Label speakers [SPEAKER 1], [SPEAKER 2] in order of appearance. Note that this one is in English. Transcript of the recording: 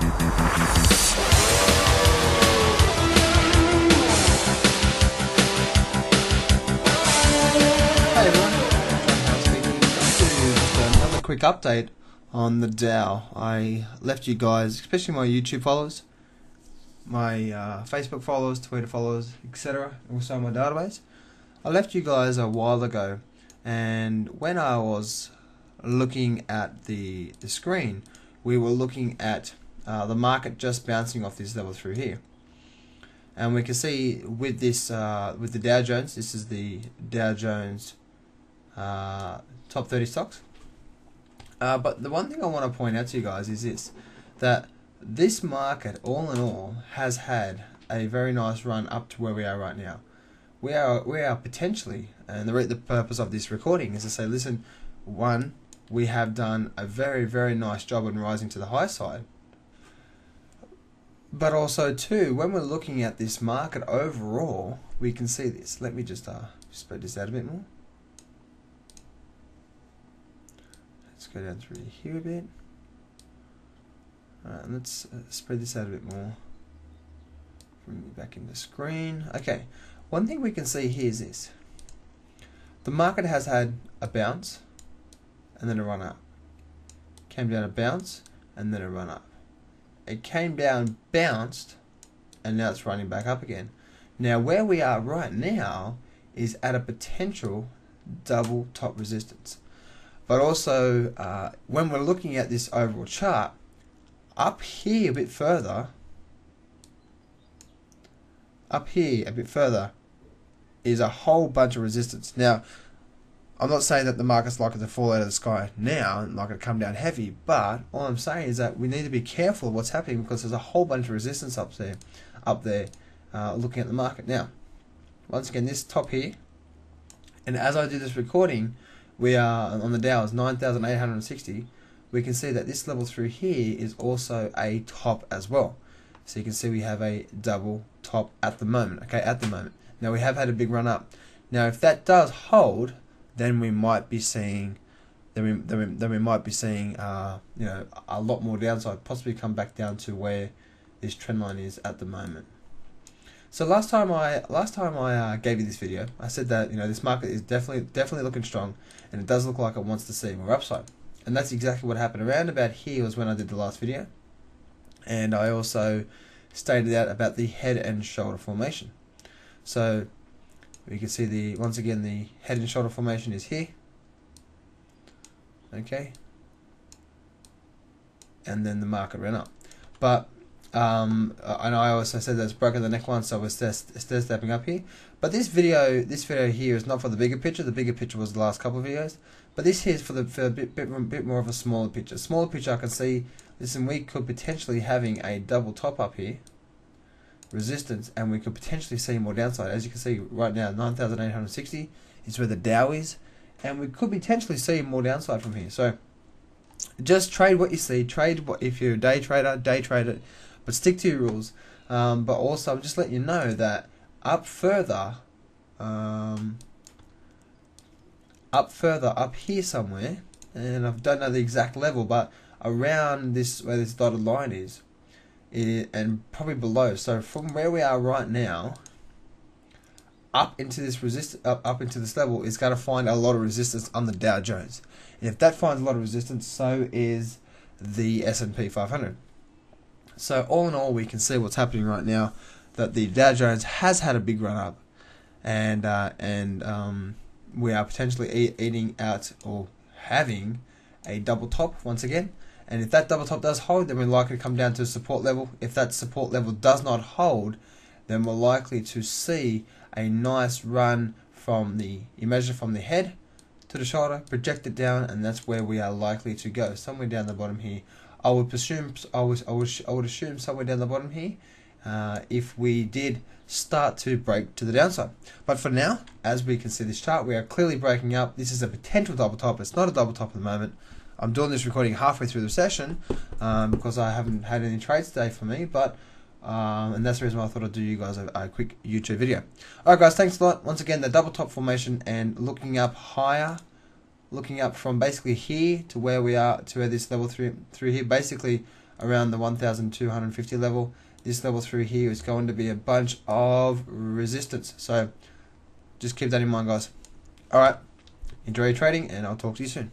[SPEAKER 1] Another quick update on the Dow. I left you guys, especially my YouTube followers, my Facebook followers, Twitter followers, etc., also my database. I left you guys a while ago, and when I was looking at the screen, we were looking at the market just bouncing off this level through here. And we can see with this, with the Dow Jones, this is the Dow Jones top 30 stocks. But the one thing I want to point out to you guys is this, that this market, all in all, has had a very nice run up to where we are right now. We are potentially, and the purpose of this recording is to say, listen, one, we have done a very, very nice job in rising to the high side. But also, two, when we're looking at this market overall, we can see this. Let me just spread this out a bit more. Let's go down through here a bit. Alright, let's spread this out a bit more. Bring me back in the screen. Okay, one thing we can see here is this. The market has had a bounce and then a run up. Came down a bounce and then a run up. It came down, bounced, and now it's running back up again. Now where we are right now is at a potential double top resistance. But also, when we're looking at this overall chart, up here a bit further, is a whole bunch of resistance. Now, I'm not saying that the market's likely to fall out of the sky now, and likely to come down heavy, but all I'm saying is that we need to be careful of what's happening, because there's a whole bunch of resistance up there, looking at the market. Now, once again, this top here, and as I do this recording, we are on the Dow is 9,860. We can see that this level through here is also a top as well. So you can see we have a double top at the moment. Okay, at the moment. Now we have had a big run up. Now if that does hold, then we might be seeing, you know, a lot more downside. Possibly come back down to where this trend line is at the moment. So last time I gave you this video, I said that, you know, this market is definitely looking strong, and it does look like it wants to see more upside. And that's exactly what happened. Around about here was when I did the last video, and I also stated out about the head and shoulder formation. So we can see once again the head and shoulder formation is here. Okay, and then the market ran up, but and I also said that it's broken the neckline, so we're still stepping up here. But this video here is not for the bigger picture. The bigger picture was the last couple of videos, but this here is for a bit more of a smaller picture. Smaller picture, I can see, listen, we could potentially having a double top up here, resistance, and we could potentially see more downside. As you can see right now, 9,860 is where the Dow is, and we could potentially see more downside from here. So just trade what you see. Trade what, if you're a day trader, day trade it, but stick to your rules. But also, I'm just letting you know that up further up here somewhere, and I don't know the exact level, but around this, where this dotted line is, and probably below. So from where we are right now, up into this up into this level is going to find a lot of resistance on the Dow Jones. And if that finds a lot of resistance, so is the S&P 500. So all in all, we can see what's happening right now, that the Dow Jones has had a big run up, and we are potentially eating out or having a double top once again. And if that double top does hold, then we're likely to come down to a support level. If that support level does not hold, then we're likely to see a nice run from the, you measure from the head to the shoulder, project it down, and that's where we are likely to go, somewhere down the bottom here. I would assume somewhere down the bottom here, if we did start to break to the downside. But for now, as we can see this chart, we are clearly breaking up. This is a potential double top. It's not a double top at the moment. I'm doing this recording halfway through the session because I haven't had any trades today for me, but and that's the reason why I thought I'd do you guys a quick YouTube video. Alright guys, thanks a lot. Once again, the double top formation and looking up higher, looking up from basically here to where we are, to where this level through here, basically around the 1,250 level. This level through here is going to be a bunch of resistance. So just keep that in mind, guys. Alright, enjoy your trading, and I'll talk to you soon.